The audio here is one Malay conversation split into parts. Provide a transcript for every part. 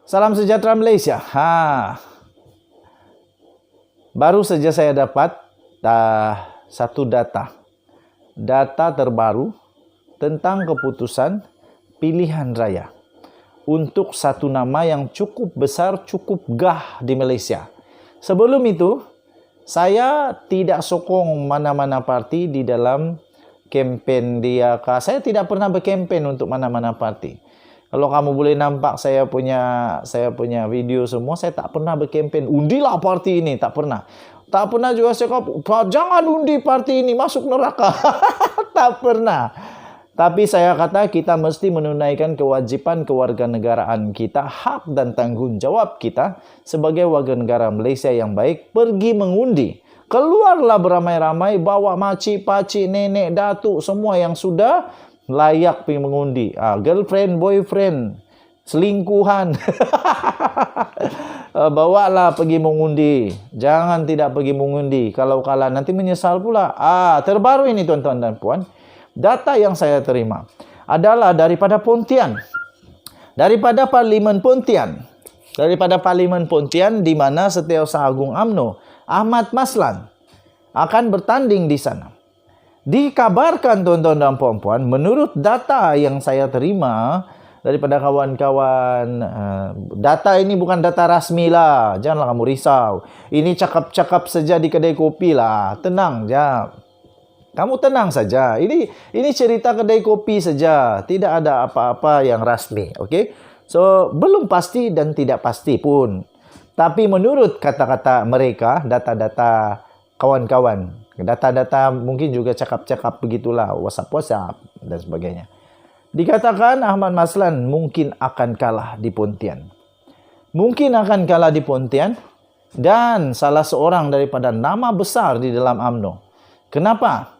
Salam sejahtera Malaysia. Baru saja saya dapat satu data terbaru tentang keputusan pilihan raya untuk satu nama yang cukup besar, cukup gah di Malaysia. Sebelum itu, saya tidak sokong mana-mana parti di dalam kempen dia. Saya tidak pernah berkempen untuk mana-mana parti. Kalau kamu boleh nampak saya punya video semua, saya tak pernah berkempen undilah parti ini, tak pernah. Tak pernah juga saya kata jangan undi parti ini, masuk neraka. Tak pernah. Tapi saya kata kita mesti menunaikan kewajiban kewarganegaraan kita, hak dan tanggung jawab kita sebagai warga negara Malaysia yang baik, pergi mengundi. Keluarlah beramai-ramai, bawa makcik, pakcik, nenek, datuk, semua yang sudah layak pergi mengundi. Girlfriend, boyfriend, selingkuhan. Bawalah pergi mengundi. Jangan tidak pergi mengundi. Kalau kalah nanti menyesal pula. Terbaru ini tuan-tuan dan puan. Data yang saya terima adalah daripada Pontian. Daripada Parlimen Pontian. Daripada Parlimen Pontian di mana Setiausaha Agung UMNO Ahmad Maslan akan bertanding di sana. Dikabarkan tuan-tuan dan puan-puan, menurut data yang saya terima daripada kawan-kawan, data ini bukan data rasmi lah, janganlah kamu risau. Ini cakap-cakap saja di kedai kopi lah, tenang je. Kamu tenang saja. Ini cerita kedai kopi saja, tidak ada apa-apa yang rasmi, okey? So belum pasti dan tidak pasti pun. Tapi menurut kata-kata mereka, data-data kawan-kawan, data-data mungkin juga cakap-cakap begitulah, WhatsApp dan sebagainya. Dikatakan Ahmad Maslan mungkin akan kalah di Pontian. Mungkin akan kalah di Pontian dan salah seorang daripada nama besar di dalam UMNO. Kenapa?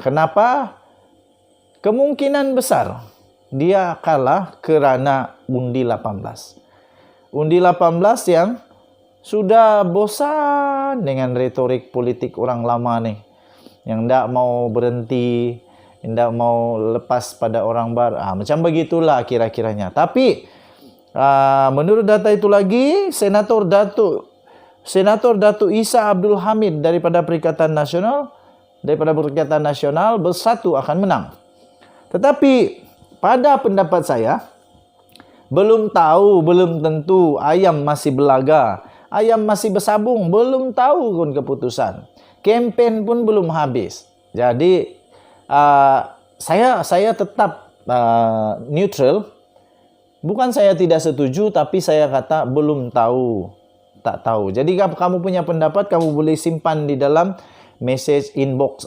Kenapa? Kemungkinan besar dia kalah kerana undi 18. Undi 18 yang sudah bosan dengan retorik politik orang lama nih. Yang tidak mau berhenti, tidak mau lepas pada orang baru. Macam begitulah kira-kiranya. Tapi menurut data itu lagi, Senator Datuk Isa Abdul Hamid daripada Perikatan Nasional bersatu akan menang. Tetapi pada pendapat saya, belum tahu, belum tentu, ayam masih belaga. Ayam masih bersabung, belum tahu pun keputusan. Kempen pun belum habis. Jadi saya tetap neutral. Bukan saya tidak setuju, tapi saya kata belum tahu, tak tahu. Jadi kamu punya pendapat, kamu boleh simpan di dalam message inbox,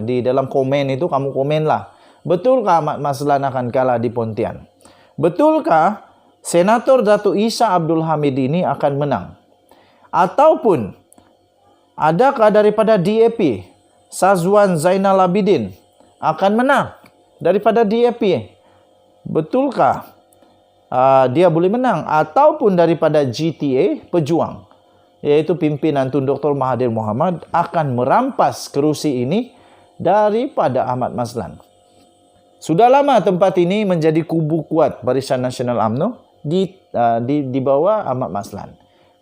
di dalam komen itu kamu komenlah. Betulkah Ahmad Maslan akan kalah di Pontian? Betulkah Senator Datuk Isa Abdul Hamid ini akan menang? Ataupun adakah daripada DAP Sazwan Zainal Abidin akan menang daripada DAP? Betulkah dia boleh menang? Ataupun daripada GTA Pejuang, iaitu pimpinan Tun Dr. Mahathir Mohamad, akan merampas kerusi ini daripada Ahmad Maslan. Sudah lama tempat ini menjadi kubu kuat Barisan Nasional UMNO di bawah Ahmad Maslan.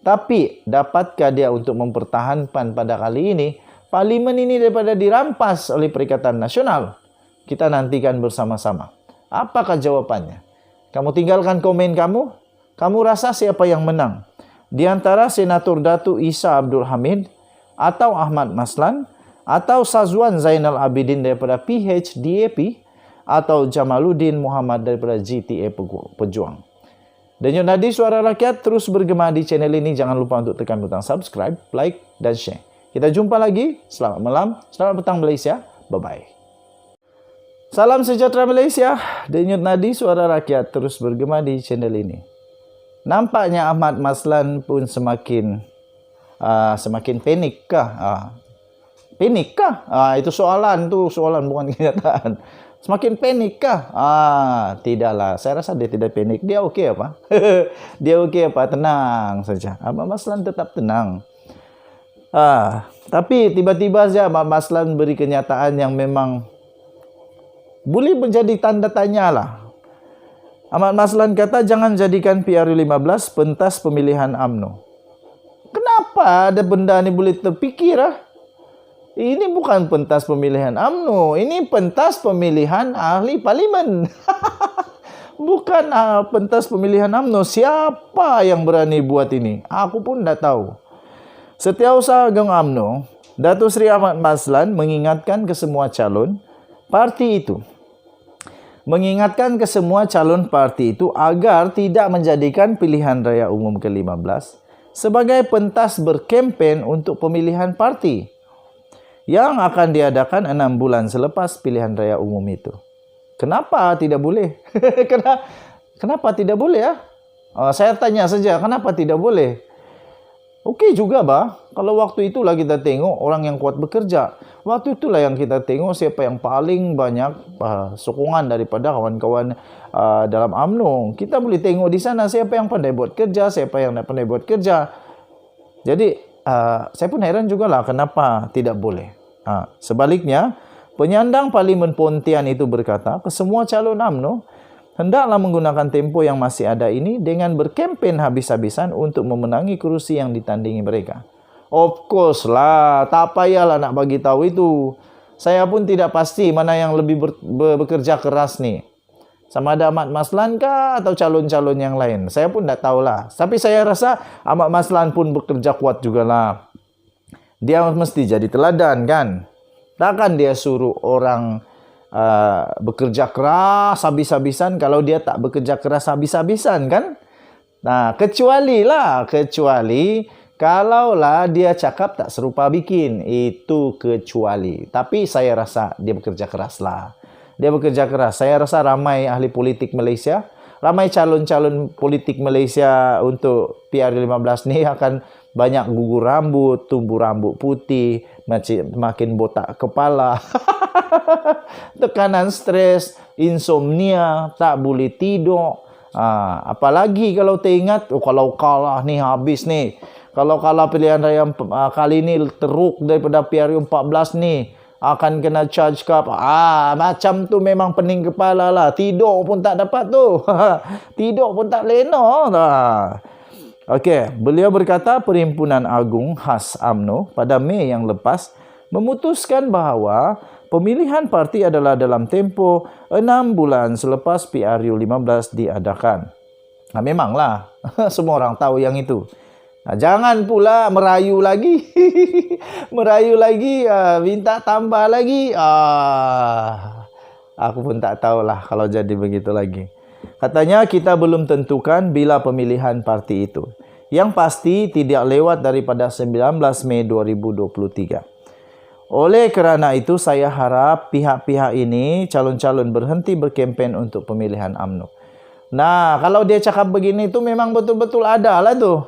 Tapi dapatkah dia untuk mempertahankan pada kali ini parlimen ini daripada dirampas oleh Perikatan Nasional? Kita nantikan bersama-sama. Apakah jawapannya? Kamu tinggalkan komen kamu. Kamu rasa siapa yang menang? Di antara Senator Datuk Isa Abdul Hamid atau Ahmad Maslan atau Sazwan Zainal Abidin daripada PHDAP atau Jamaluddin Muhammad daripada GTA Pejuang. Denyut Nadi Suara Rakyat terus bergema di channel ini. Jangan lupa untuk tekan butang subscribe, like dan share. Kita jumpa lagi. Selamat malam, selamat petang Malaysia. Bye-bye. Salam sejahtera Malaysia. Denyut Nadi Suara Rakyat terus bergema di channel ini. Nampaknya Ahmad Maslan pun semakin panik kah? Panik kah? Itu soalan bukan kenyataan. Semakin panik kah? Tidaklah. Saya rasa dia tidak panik. Dia okey apa? Dia okey apa? Tenang saja. Ahmad Maslan tetap tenang. Tapi tiba-tiba saja Ahmad Maslan beri kenyataan yang memang boleh menjadi tanda tanya lah. Ahmad Maslan kata jangan jadikan PRU15 pentas pemilihan UMNO. Kenapa ada benda ni boleh terfikir ah? Ini bukan pentas pemilihan UMNO, ini pentas pemilihan ahli parlimen. Bukan pentas pemilihan UMNO. Siapa yang berani buat ini? Aku pun dah tahu. Setiausaha Agung UMNO, Datuk Seri Ahmad Maslan mengingatkan ke semua calon parti itu. Mengingatkan ke semua calon parti itu agar tidak menjadikan pilihan raya umum ke-15 sebagai pentas berkempen untuk pemilihan parti yang akan diadakan 6 bulan selepas pilihan raya umum itu. Kenapa tidak boleh? Kenapa tidak boleh ya? Saya tanya saja, kenapa tidak boleh? Okey juga kalau waktu itulah kita tengok orang yang kuat bekerja. Waktu itulah yang kita tengok siapa yang paling banyak sokongan daripada kawan-kawan dalam UMNO. Kita boleh tengok di sana siapa yang pandai buat kerja, siapa yang tak pandai buat kerja. Jadi saya pun heran jugalah kenapa tidak boleh. Sebaliknya, penyandang Parlimen Pontian itu berkata ke semua calon UMNO hendaklah menggunakan tempo yang masih ada ini dengan berkempen habis-habisan untuk memenangi kerusi yang ditandingi mereka. Of course lah, tak payahlah nak bagi tahu itu. Saya pun tidak pasti mana yang lebih bekerja keras ni. Sama ada Ahmad Maslan kah atau calon-calon yang lain. Saya pun tak tahulah. Tapi saya rasa Ahmad Maslan pun bekerja kuat jugalah. Dia mesti jadi teladan kan. Takkan dia suruh orang bekerja keras habis-habisan kalau dia tak bekerja keras habis-habisan kan? Nah, kecuali kalaulah dia cakap tak serupa bikin, itu kecuali. Tapi saya rasa dia bekerja keras lah. Dia bekerja keras. Saya rasa ramai ahli politik Malaysia, ramai calon-calon politik Malaysia untuk PR15 ni akan banyak gugur rambut, tumbuh rambut putih, makin botak kepala. Tekanan stres, insomnia, tak boleh tidur. Apalagi kalau teringat, kalau kalah ni habis ni. Kalau kalah pilihan raya kali ni teruk daripada PRU 14 ni, akan kena charge cup. Macam tu memang pening kepala lah. Tidur pun tak dapat tu. Tidur pun tak lena. Okey, beliau berkata Perhimpunan Agung khas UMNO pada Mei yang lepas memutuskan bahawa pemilihan parti adalah dalam tempoh 6 bulan selepas PRU 15 diadakan. Memanglah, semua orang tahu yang itu. Jangan pula merayu lagi. Merayu lagi, minta tambah lagi. Aku pun tak tahulah kalau jadi begitu lagi. Katanya kita belum tentukan bila pemilihan parti itu. Yang pasti tidak lewat daripada 19 Mei 2023. Oleh kerana itu saya harap pihak-pihak ini calon-calon berhenti berkempen untuk pemilihan UMNO. Nah, kalau dia cakap begini itu memang betul-betul ada lah tu.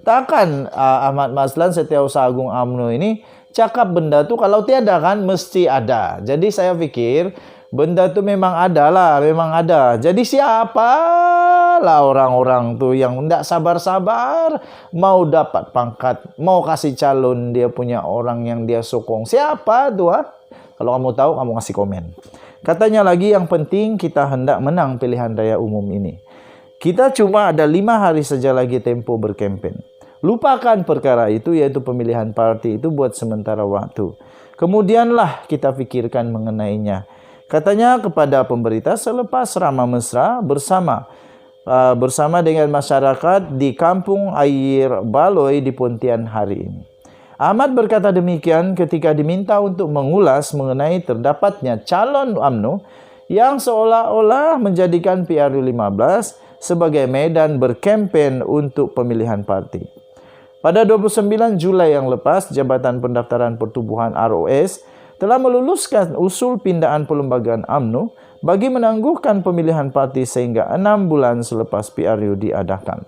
Takkan Ahmad Maslan Setiausaha Agung UMNO ini cakap benda tu kalau tiada kan mesti ada. Jadi saya fikir benda tu memang ada lah, memang ada. Jadi siapalah orang-orang tu yang tidak sabar-sabar mau dapat pangkat, mau kasih calon dia punya orang yang dia sokong. Siapa tu Kalau kamu tahu, kamu kasih komen. Katanya lagi yang penting kita hendak menang pilihan raya umum ini. Kita cuma ada 5 hari saja lagi tempo berkempen. Lupakan perkara itu, iaitu pemilihan parti itu buat sementara waktu. Kemudianlah kita fikirkan mengenainya. Katanya kepada pemberita selepas ramah mesra bersama dengan masyarakat di Kampung Air Baloi di Pontian hari ini. Ahmad berkata demikian ketika diminta untuk mengulas mengenai terdapatnya calon UMNO yang seolah-olah menjadikan PRU 15 sebagai medan berkempen untuk pemilihan parti. Pada 29 Julai yang lepas, Jabatan Pendaftaran Pertubuhan ROS telah meluluskan usul pindaan perlembagaan UMNO bagi menangguhkan pemilihan parti sehingga 6 bulan selepas PRU diadakan.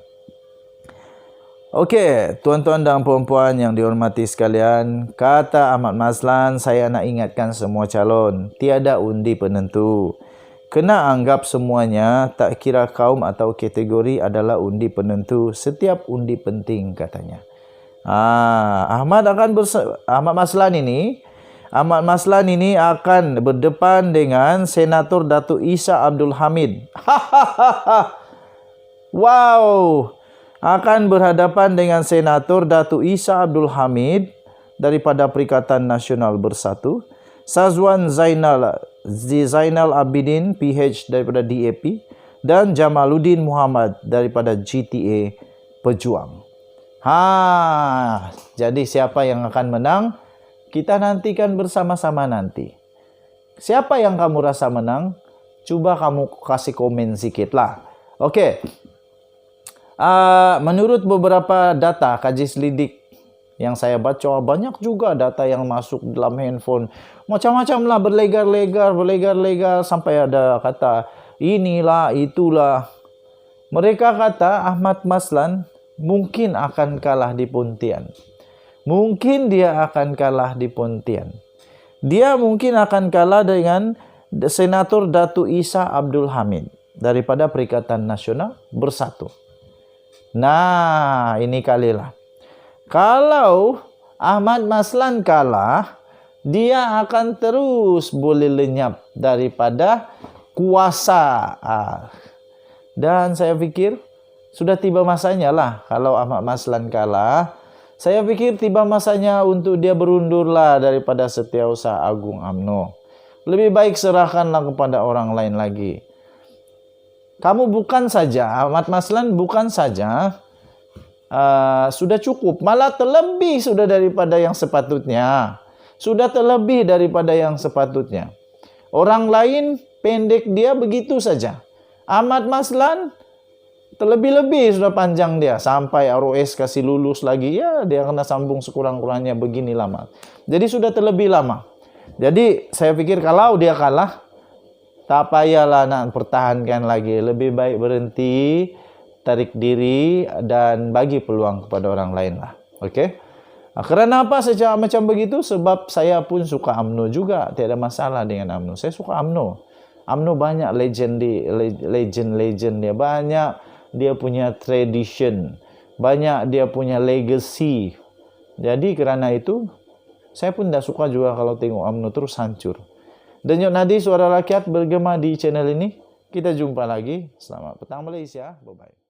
Okey, tuan-tuan dan puan-puan yang dihormati sekalian, kata Ahmad Maslan, saya nak ingatkan semua calon, tiada undi penentu. Kena anggap semuanya, tak kira kaum atau kategori adalah undi penentu. Setiap undi penting katanya. Ahmad Maslan ini Ahmad Maslan ini akan berdepan dengan Senator Datuk Isa Abdul Hamid. Wow, akan berhadapan dengan Senator Datuk Isa Abdul Hamid daripada Perikatan Nasional Bersatu, Sazwan Zainal Abidin PH daripada DAP, dan Jamaluddin Muhammad daripada GTA Pejuang. Jadi siapa yang akan menang? Kita nantikan bersama-sama nanti. Siapa yang kamu rasa menang? Coba kamu kasih komen sikit lah. Okey. Menurut beberapa data kaji selidik yang saya baca, banyak juga data yang masuk dalam handphone. Macam-macam lah, berlegar-legar sampai ada kata inilah, itulah. Mereka kata Ahmad Maslan mungkin akan kalah di Pontian. Mungkin dia akan kalah di Pontian. Dia mungkin akan kalah dengan Senator Datuk Isa Abdul Hamid daripada Perikatan Nasional Bersatu. Nah, ini kalilah. Kalau Ahmad Maslan kalah, dia akan terus boleh lenyap daripada kuasa. Dan saya fikir sudah tiba masanya lah kalau Ahmad Maslan kalah. Saya pikir tiba masanya untuk dia berundurlah daripada Setiausaha Agung UMNO. Lebih baik serahkanlah kepada orang lain lagi. Kamu bukan saja, Ahmad Maslan bukan saja sudah cukup, malah terlebih sudah daripada yang sepatutnya. Sudah terlebih daripada yang sepatutnya. Orang lain pendek dia begitu saja. Ahmad Maslan terlebih-lebih sudah panjang dia. Sampai ROS kasih lulus lagi, ya dia kena sambung sekurang-kurangnya begini lama. Jadi sudah terlebih lama. Jadi saya pikir kalau dia kalah, tak payahlah nak pertahankan lagi. Lebih baik berhenti, tarik diri dan bagi peluang kepada orang lain lah. Okey? Kerana apa saya macam begitu? Sebab saya pun suka UMNO juga. Tiada masalah dengan UMNO. Saya suka UMNO. UMNO banyak legend dia. Banyak dia punya tradition. Banyak dia punya legacy. Jadi kerana itu, saya pun tak suka juga kalau tengok UMNO terus hancur. Denyut nadi suara rakyat bergema di channel ini. Kita jumpa lagi. Selamat petang Malaysia. Bye-bye.